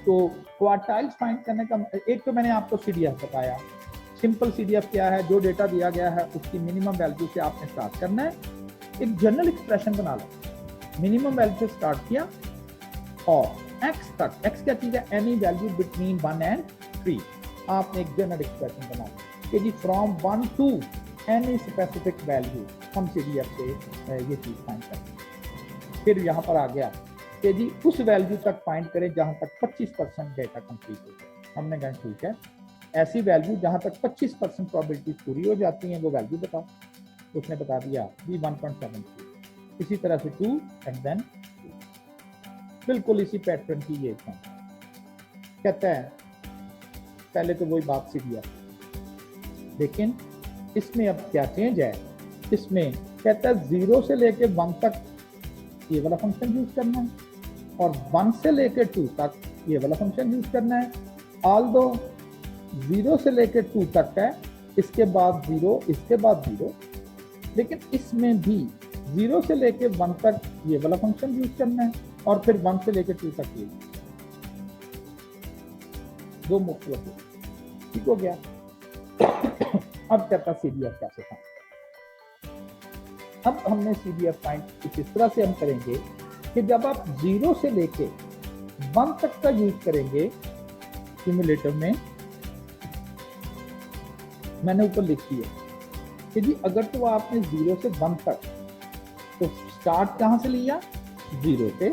तो क्वार्टाइल्स फाइंड करने का एक तो मैंने आपको CDF बताया, सिंपल CDF क्या है, जो डेटा दिया गया है उसकी मिनिमम वैल्यू से आपने स्टार्ट करना है। एक जनरल एक्सप्रेशन बना लो, मिनिमम वैल्यू से स्टार्ट किया और x तक, x क्या चीज है, एनी वैल्यू बिटवीन 1 and 3, आपने एक जनरल एक्सप्रेशन बना कि G from 1 to any specific value हम CDF से ये चीज फाइंड करें। फिर यहाँ पर आ गया कि जी उस वैल्यू तक फाइंड करें जहां तक 25% डेटा कंप्लीट हो जाए। हमने कहा ठीक है, ऐसी वैल्यू जहां तक 25% प्रोबेबिलिटी पूरी हो जाती है वो वैल्यू बताओ। उसने बता दिया जी 1.73, इसी तरह से 2 एंड देन 2, बिल्कुल इसी पैटर्न की ये था। कहता है पहले तो वही बात CDF, लेकिन इसमें अब क्या चेंज है, इसमें कहता है 0 से लेके 1 तक ये वाला फंक्शन यूज करना है और 1 से लेके 2 तक ये वाला फंक्शन यूज करना है। ऑल्दो 0 से लेके 2 तक है, इसके बाद 0, इसके बाद 0, लेकिन इसमें भी 0 से लेके 1 तक ये वाला फंक्शन यूज करना है और फिर 1 से लेके 2 तक ये, दो मुख्तलिफ, ठीक हो गया। अब कहता CDF कैसे फाइंड, अब हमने CDF फाइंड इस तरह से हम करेंगे कि जब आप 0 से लेके 1 तक का यूज करेंगे क्यूमुलेटिव में, मैंने ऊपर लिखी है कि जी अगर तो आपने 0 से 1 तक, तो स्टार्ट कहां से लिया, 0 से,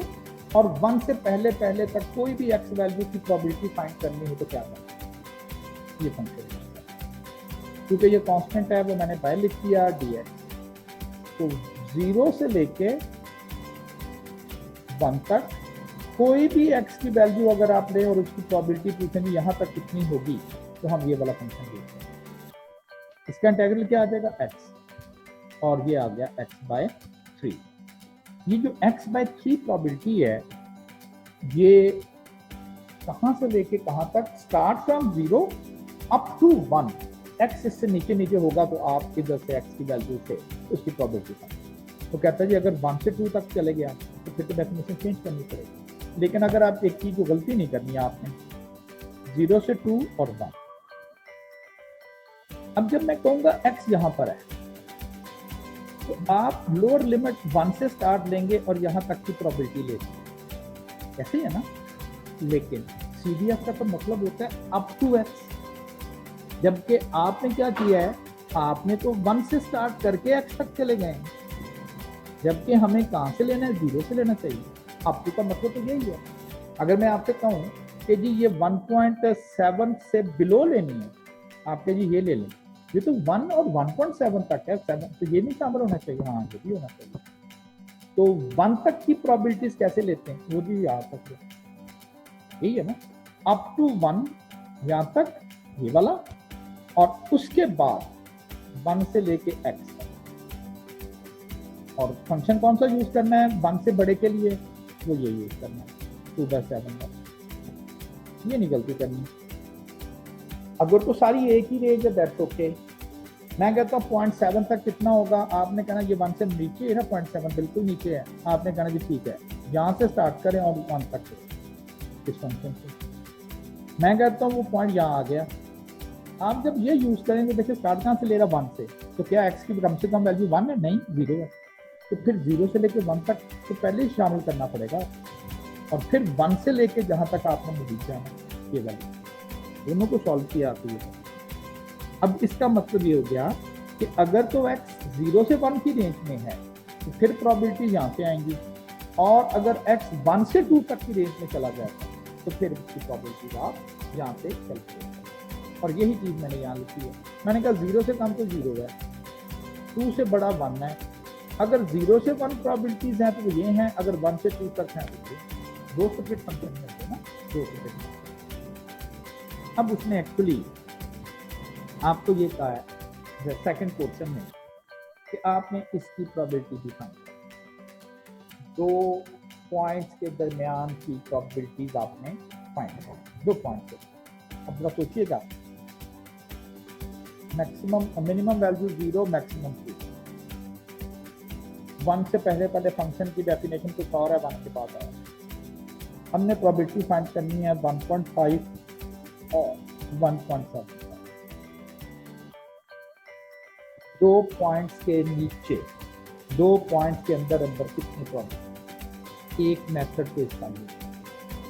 और 1 से पहले पहले तक कोई भी x वैल्यू की प्रोबेबिलिटी फाइंड करनी हो तो क्या करना, ये फंक्शन, क्योंकि ये कांस्टेंट है वो मैंने पहले लिख दिया dx। तो 0 से लेके 1 तक कोई भी x की वैल्यू अगर आप लें और उसकी प्रोबेबिलिटी पूछेंगे यहाँ तक कितनी होगी, तो हम ये वाला फंक्शन देखते हैं। इसका इंटीग्रल क्या आ जाएगा, x, और ये आ गया x/3। ये जो x/3 प्रोबेबिलिटी है ये कहां से लेके कहां तक, start from 0 up to 1, x इससे नीचे नीचे होगा तो आप इधर से x की वैल्यू से उसकी प्रोबेबिलिटी। तो कहता है जी अगर 1 से 2 तक चले गया तो फिर तो डेफिनेशन चेंज करनी पड़ेगी, लेकिन अगर आप एक चीज को गलती नहीं करनी है आपने, 0 से 2 और 1। अब जब मैं कहूंगा x यहां पर है तो आप लोअर लिमिट 1 से स्टार्ट लेंगे और यहां तक की प्रोबेबिलिटी लेंगे, ऐसे ही है ना। लेकिन CDF का तो मतलब होता है अप टू x, जबकि आपने क्या किया है, आपने तो 1 से स्टार्ट करके x तक चले गए, जबकि हमें कहां से लेना है, 0 से लेना चाहिए। अप टू का मतलब तो यही है। अगर मैं आपसे कहूं कि जी ये 1.7 से बिलो लेनी है, आपके जी ये ले लें, ये तो 1 और 1.7 तक है, 7 तो ये नहीं शामिल होना चाहिए, हाँ ये भी होना चाहिए। तो 1 तक की प्रोबेबिलिटीज कैसे लेते हैं, वो भी याद रखो, यही है ना, अप टू 1 यहां तक ये वाला, और उसके बाद 1 से लेके x तक, और फंक्शन कौन सा यूज करना है 1 से बड़े के लिए, वो ये यूज करना है 2/7, ये नहीं गलती करनी। अगर तो सारी एक ही रेंज है दैट्स ओके। मैं कहता हूँ 0.7 तक कितना होगा, आपने कहना ये 1 से नीचे है, 0.7 बिल्कुल नीचे है, आपने कहना जी ठीक है यहाँ से स्टार्ट करें और 1 तक इस फंक्शन से। मैं कहता हूँ वो पॉइंट यहाँ आ गया। आप जब ये यूज करेंगे, देखिए स्टार्ट कहाँ से ले रहा 1 से, तो क्या x की कम से कम वैल्यू 1 है, नहीं 0 है, तो फिर 0 से लेके 1 तक तो पहले ही शामिल करना पड़ेगा, और फिर 1 से लेके जहां तक आपने मजीद जाना ये वैल्यू, दोनों को सॉल्व किया आपको ये। अब इसका मतलब ये हो गया कि अगर तो x 0 से 1 की रेंज में है तो फिर प्रोबेबिलिटी यहाँ पे आएंगी, और अगर x 1 से 2 तक की रेंज में चला जाएगा तो फिर इसकी प्रोबेबिलिटी आप यहाँ पे कैलकुलेट करें। और यही चीज मैंने यहाँ लिखी है। मैंने कहा 0 से कम तो 0 है, 2 से बड़ा 1 है। अगर 0 से 1 प्रोबेबिलिटीज हैं तो वो ये हैं, अगर 1 से 2 तक हैं तो दो सेपरेट फंक्शन होते हैं ना, दो सेपरेट। अब उसने एक्चुअली आपको ये कहा है सेकंड पोर्शन में कि आपने इसकी प्रोबेबिलिटी दिखाई, दो पॉइंट्स के दरमियान की प्रोबेबिलिटीज आपने फाइंड की, दो पॉइंट्स। अब जरा सोचिएगा, मैक्सिमम मिनिमम वैल्यू 0, मैक्सिमम 2। 1 से पहले फंक्शन की डेफिनेशन कुछ और है, 1 के बाद है। हमने प्रोबेबिलिटी फाइंड करनी है 1.5 और 1.7। दो पॉइंट्स के नीचे, दो पॉइंट्स के अंदर कितनी प्रॉब्लम। एक मेथड पे इसका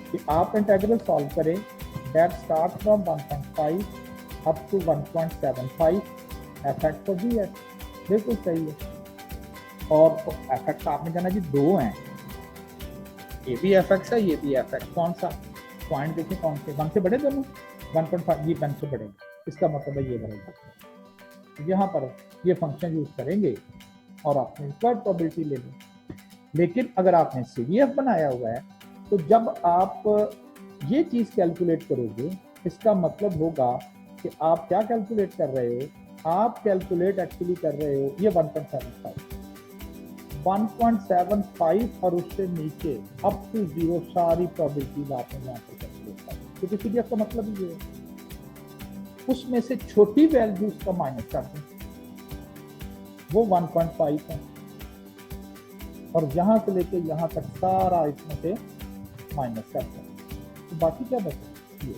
कि आप इंटीग्रल सॉल्व करें that start from 1.5 up to 1.75 effect for जी है, बिल्कुल सही है। और एफएक्ट आपने जाना जी दो हैं, ये भी एफएक्ट है, ये भी एफएक्ट। कौन सा पॉइंट देखिए, कौन से 1 से बड़े दोनों, 1.5 ये 1 से बड़े, इसका मतलब है ये बढ़ेगा। यहाँ पर ये फंक्शन यूज करेंगे और आपने पर प्रोबेबिलिटी ले ली। लेकिन अगर आपने CDF बनाया हुआ है तो जब आप ये चीज कैलकुलेट करोगे, इसका मतलब होगा कि आप क्या कैलकुलेट कर रहे हो, आप कैलकुलेट एक्चुअली कर रहे हो ये 1.75 और उससे नीचे अप टू 0 सारी प्रोबेबिलिटीज आपने यहाँ पर कैलकुलेट कर, क्योंकि CDF का मतलब ये है उसमें से छोटी वैल्यूज का माइनस कर दें, वो 1.5 है, और यहां से लेके यहां तक सारा इसमें से माइनस कर दें, तो बाकी क्या बचा ये।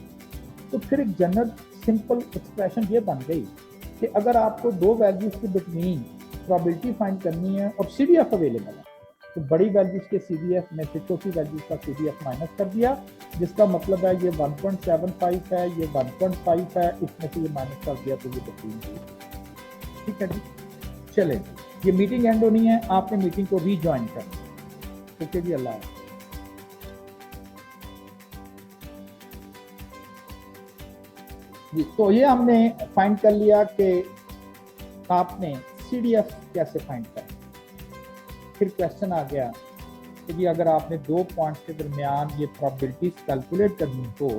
तो फिर एक जनरल सिंपल एक्सप्रेशन ये बन गई कि अगर आपको दो वैल्यूज के बिटवीन प्रोबेबिलिटी फाइंड करनी है और CDF अवेलेबल है, तो बड़ी वैल्यूज के CDF में से छोटी वैल्यूज का CDF माइनस कर दिया, जिसका मतलब है ये 1.75 है, ये 1.5 है, इसमें से ये माइनस कर दिया तो ये 15। ठीक है जी, चले ये मीटिंग एंड होनी है, आपने मीटिंग को रीज्वाइन करना। ठीक है जी, अल्लाह। जी तो ये हमने फाइंड कर लिया कि आपने CDF कैसे फाइंड करना। फिर क्वेश्चन आ गया कि जी अगर आपने दो पॉइंट्स के दरमियान ये प्रोबेबिलिटीज कैलकुलेट करनी हो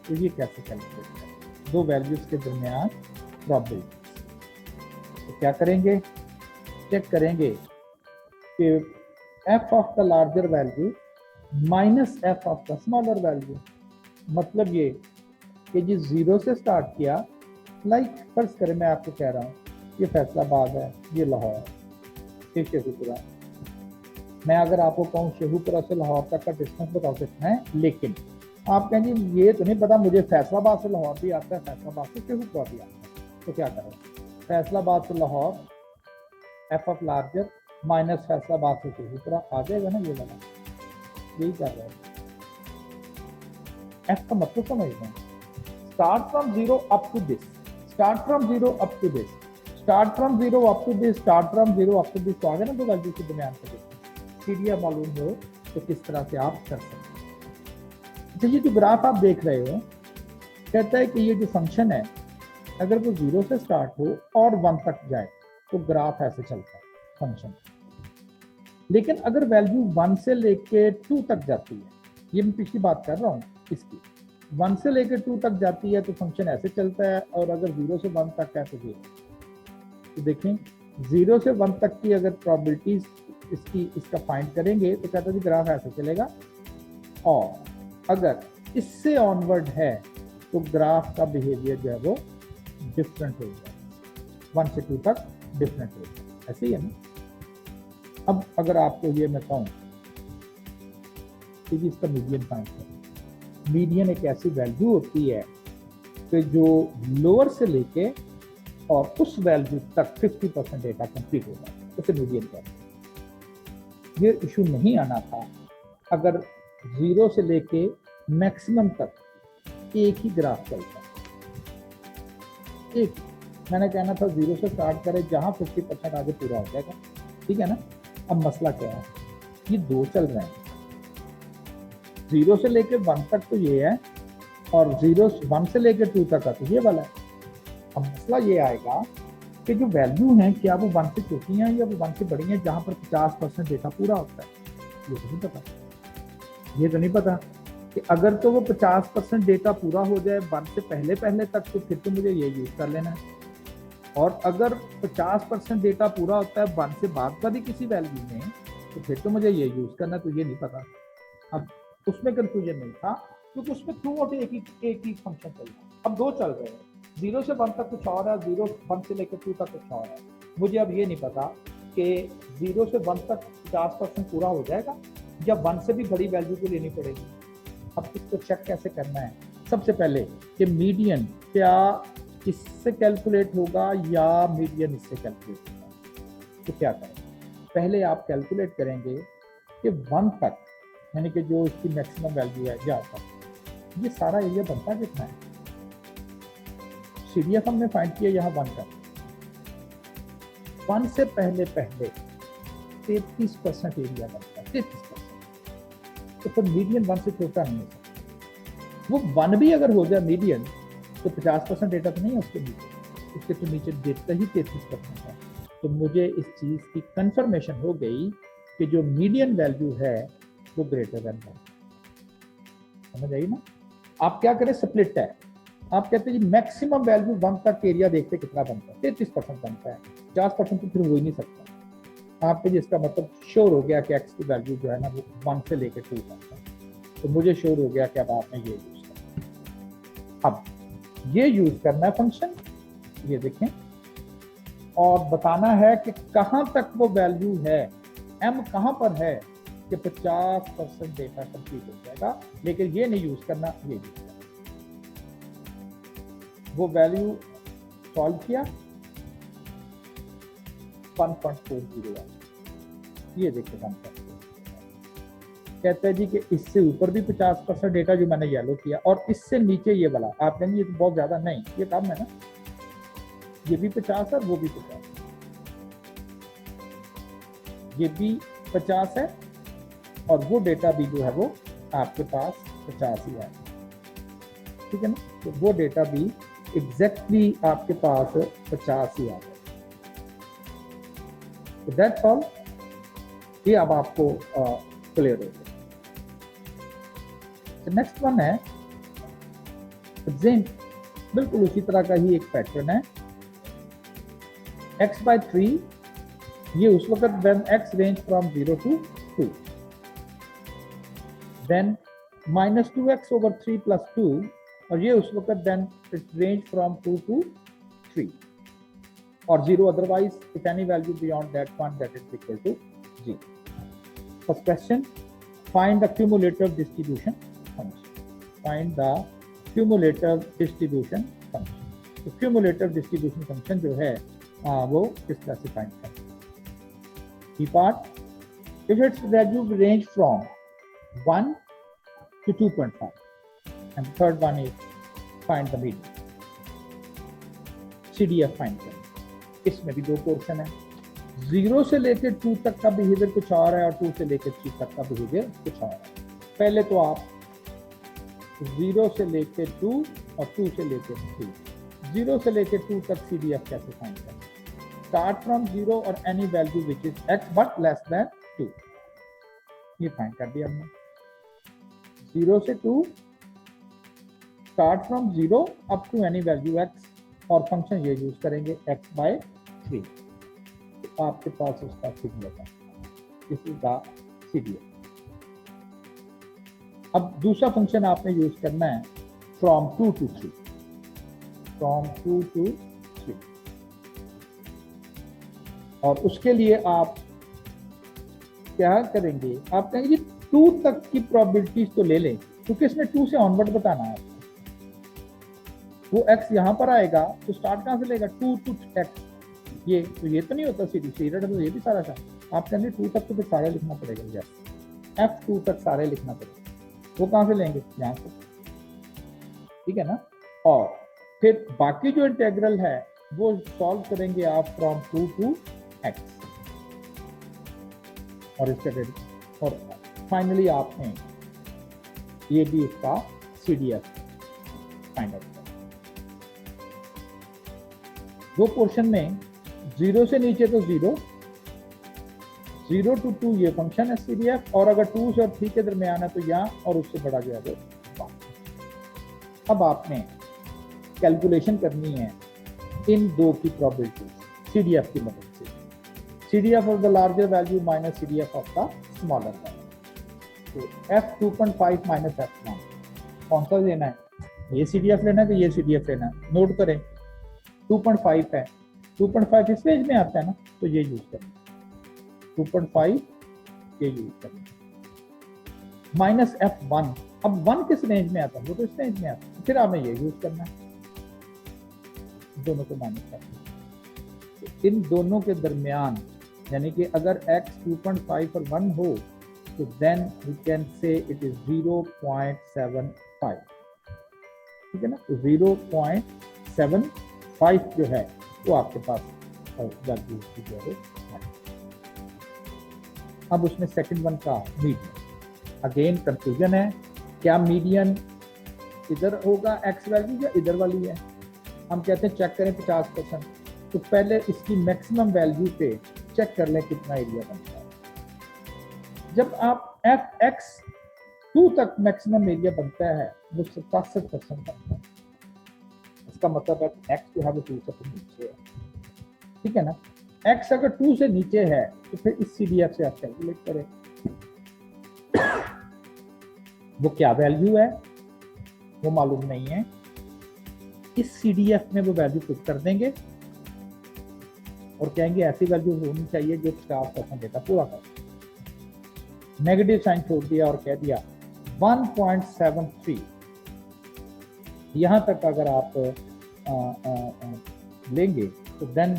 तो ये कैसे कैलकुलेट करें, दो वैल्यूज के दरमियान प्रोबेबिलिटीज। तो क्या करेंगे, चेक करेंगे कि f of the larger value minus f of the smaller value. मतलब ये कि जी 0 से स्टार्ट किया, लाइक फर्ज करें मैं आपको कह रहा हूँ ये फैसलाबाद है, ये लाहौर, ये शेखुपुरा। मैं अगर आपको कहूँ शेखुपुरा से लाहौर तक का डिस्टेंस बताओ कितना है, लेकिन आप कहें जी ये तो नहीं पता मुझे, फैसलाबाद से लाहौर भी आता है, फैसलाबाद से शेखुपुरा भी आता है, तो क्या करें, फैसलाबाद से Lahore f of larger minus Faisalabad से शेखुपुरा आ जाएगा ना, ये वाला यही कर रहे हैं। f का मतलब समझना, start from 0 up to this, start from 0 up to this, start from 0 up to this, start from 0 up to this, तो आ गया ना दो वैल्यू के दरमियान का CDF मालूम हो तो किस तरह से आप कर सकते हैं। अच्छा ये जो ग्राफ आप देख रहे हो कहता है कि ये जो फंक्शन है अगर वो 0 से स्टार्ट हो और 1 तक जाए तो ग्राफ ऐसे चलता है फंक्शन। लेकिन अगर वैल्यू 1 से लेके 2 तक जाती है, ये मैं पिछली बात कर रहा हूँ इसकी, 1 से लेकर 2 तक जाती है तो फंक्शन ऐसे चलता है, और अगर 0 से 1 तक है तो ये। तो देखें 0 से 1 तक की अगर प्रोबेबिलिटीज इसका फाइंड करेंगे तो कहता है ग्राफ ऐसे चलेगा, और अगर इससे ऑनवर्ड है तो ग्राफ का बिहेवियर जो है वो डिफरेंट हो जाएगा, 1 से 2 तक डिफरेंट हो जाएगा, ऐसे ही है ना। अब अगर आपको ये मैं कहूँ कि इसका मीडियन फाइंड करें, मीडियन एक ऐसी वैल्यू होती है कि जो लोअर से लेके और उस वैल्यू तक 50% डेटा कंप्लीट हो जाता है, उसे मीडियन कहते हैं। ये इशू नहीं आना था अगर 0 से लेके मैक्सिमम तक एक ही ग्राफ चलता, एक मैंने कहना था 0 से स्टार्ट करें, जहां 50% आगे पूरा हो जाएगा, ठीक है ना। अब मसला क्या है, ये दो चल रहे हैं, 0 से लेके 1 तक तो ये है, और 1 से लेके 2 तक का तो ये वाला है। अब मसला ये आएगा कि जो वैल्यू है, क्या वो 1 से छोटी है या वो 1 से बड़ी है, जहां पर 50% डेटा पूरा होता है, ये तो नहीं पता। ये तो नहीं पता कि अगर तो वो 50% डेटा पूरा हो जाए 1 से पहले तक, तो फिर तो मुझे ये यूज कर लेना है। और अगर 50% डेटा पूरा होता है 1 से बाद का भी किसी वैल्यू में, तो फिर तो मुझे ये यूज करना है, तो ये नहीं पता। अब उसमें कंफ्यूजन नहीं था, क्योंकि उसमें थ्रू आउट एक ही फंक्शन चाहिए। अब दो चल रहे हैं, 0 से 1 तक कुछ और है, 1 से लेकर 2 तक कुछ और है। मुझे अब ये नहीं पता कि 0 से 1 तक 50% पूरा हो जाएगा या 1 से भी बड़ी वैल्यू को लेनी पड़ेगी। अब इसको चेक कैसे करना है? सबसे पहले कि मीडियन क्या इससे कैलकुलेट होगा या मीडियन इससे कैलकुलेट होगा। तो क्या करें, पहले आप कैलकुलेट करेंगे कि 1 तक, यानी कि जो इसकी मैक्सिमम वैल्यू है जहाँ तक, ये सारा एरिया बनता कितना है। सीडीएफ हमने फाइंड किया यहाँ 1 का, 1 से पहले 33% एरिया बनता है, 33%। तो फिर मीडियन 1 से छोटा नहीं हो सकता। वो 1 भी अगर हो जाए मीडियन, तो 50% डेटा तो नहीं है उसके नीचे, उसके तो नीचे डेटा ही 33% है। तो मुझे इस चीज की कंफर्मेशन हो गई कि जो मीडियन वैल्यू है वो ग्रेटर देन 1। समझ आई ना? आप क्या करें, स्प्लिट है, आप कहते हैं मैक्सिमम वैल्यू 1 तक एरिया देखते कितना बनता है, 33% बनता है, 50% तो फिर हो ही नहीं सकता। आपके जिसका मतलब श्योर हो गया कि एक्स की वैल्यू जो है ना वो 1 से लेकर 2 तक है, तो मुझे श्योर हो गया कि अब आपने ये यूज करना। अब ये यूज करना है फंक्शन, ये देखें, और बताना है कि कहां तक वो वैल्यू है, एम कहां पर है कि 50% डेटा कंप्लीट हो जाएगा। लेकिन ये नहीं यूज करना, ये यूज करना। वो वैल्यू सॉल्व किया, 1.40 ये देखिए 1.40 कहते हैं जी कि इससे ऊपर भी 50% डेटा जो मैंने येलो किया, और इससे नीचे ये वाला, आप कहेंगे ये तो बहुत ज्यादा, नहीं ये कम है ना, ये भी 50 है, वो भी 50, ये भी 50 है, और वो डेटा भी जो है वो आपके पास 50 ही है, ठीक है ना। तो वो डेटा भी एग्जैक्टली आपके पास 50 ही आ गया। तो दैट्स ऑल, ये अब आपको क्लियर हो गया। नेक्स्ट वन है एग्जाम्पल, बिल्कुल उसी तरह का ही एक पैटर्न है। x/3 ये उस वक्त when x range from 0 to 2, then -2x/3 + 2, और ये उस वक्त then it range from 2 to 3 or 0 otherwise if any value beyond that one that is equal to 0. First question, find the cumulative distribution function. Find the cumulative distribution function. तो cumulative distribution function जो है वो किस तरह से find करें? की part, if its value range from 1 to 2.5, and the third one is find the median. CDF find करें। इसमें भी दो पोर्शन है, 0 से लेकर 2 तक का बिहेवियर कुछ और है और 2 से लेकर 3 तक का बिहेवियर कुछ और है। पहले तो आप 0 से लेकर 2 और 2 से लेकर 3, 0 से लेकर 2 तक CDF कैसे फाइंड करें? Start from 0 और any value which is x but less than 2, ये फाइंड कर दिया हमने। 0 से 2, start from 0 up to any value x, और फंक्शन ये यूज करेंगे x/3, तो आपके पास उसका सिग्नल है, दिस इज द CDF। अब दूसरा फंक्शन आपने यूज करना है from 2 to 3, from 2 to 3, और उसके लिए आप क्या करेंगे, आप कहेंगे 2 तक की प्रोबेबिलिटीज तो ले लें, क्योंकि इसमें 2 से ऑनवर्ड बताना है। वो x यहां पर आएगा तो स्टार्ट कहां से लेगा, 2 to x, ये तो नहीं होता सीधी सीधा, तो ये भी सारा था। आप कहेंगे 2 तक तो फिर सारे लिखना पड़ेगा, यस f2 तक सारे लिखना पड़ेगा, वो कहां से लेंगे, यहां से, ठीक है ना। और फिर बाकी जो इंटेग्रल है वो सॉल्व करेंगे आप फ्रॉम 2 टू x और इसका और फाइनली आपने ये भी इसका CDF फाइंड आउट किया। दो पोर्शन में 0 से नीचे तो 0 to 2 ये फंक्शन है CDF, और अगर 2 से और 3 के दरमियान है तो यहाँ, और उससे बड़ा जो है वो बाहर। अब आपने कैलकुलेशन करनी है इन दो की प्रोबेबिलिटीज CDF की मदद से। CDF of the larger value minus CDF of the smaller value. तो F2.5 माइनस F1 कौन सा लेना है? ये CDF लेना है तो ये CDF लेना है। नोट करें 2.5 है, 2.5 इस रेंज में आता है ना, तो ये यूज करें 2.5 ये यूज करें। माइनस F1, अब 1 किस रेंज में आता है? वो तो इस रेंज में आता है, फिर आपने ये यूज करना है, दोनों को माइनस करना। तो इन दोनों के दरमियान यानी कि अगर x 2.5 और 1 हो तो then we can say it is 0.75, ठीक है ना। तो 0.75 जो है वो आपके पास वैल्यू जो है। अब उसमें सेकंड वन का मीडियन, अगेन कंफ्यूजन है, क्या मीडियन इधर होगा x वैल्यू या इधर वाली है? हम कहते हैं चेक करें 50%, तो पहले इसकी मैक्सिमम वैल्यू पे चेक कर लें कितना एरिया बनता है। जब आप fx2 तक मैक्सिमम एरिया बनता है वो 67% बनता है, इसका मतलब है x जो है वो 2 से नीचे है, ठीक है ना। x अगर 2 से नीचे है तो फिर इस CDF से आप कैलकुलेट करें वो क्या वैल्यू है वो मालूम नहीं है, इस CDF में वो वैल्यू पुट कर देंगे और कहेंगे ऐसी वैल्यू होनी चाहिए जो 50% डेटा पूरा कर। नेगेटिव साइन छोड़ दिया और कह दिया 1.73, यहां तक अगर आप लेंगे तो देन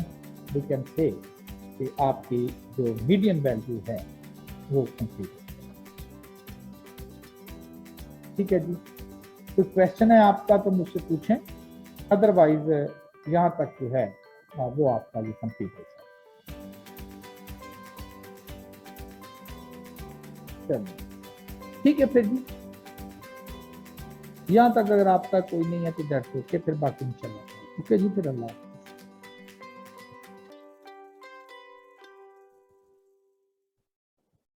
वी कैन से कि आपकी जो मीडियन वैल्यू है वो कंप्लीट है, ठीक है जी। तो क्वेश्चन है आपका तो मुझसे पूछें, अदरवाइज यहाँ तक जो है वो आपका ये कंप्लीट हो जाए, ठीक है। फिर जी यहाँ तक अगर आपका कोई नहीं है तो दैट्स ओके, फिर बाकी इंशाल्लाह ओके जी, फिर अल्लाह।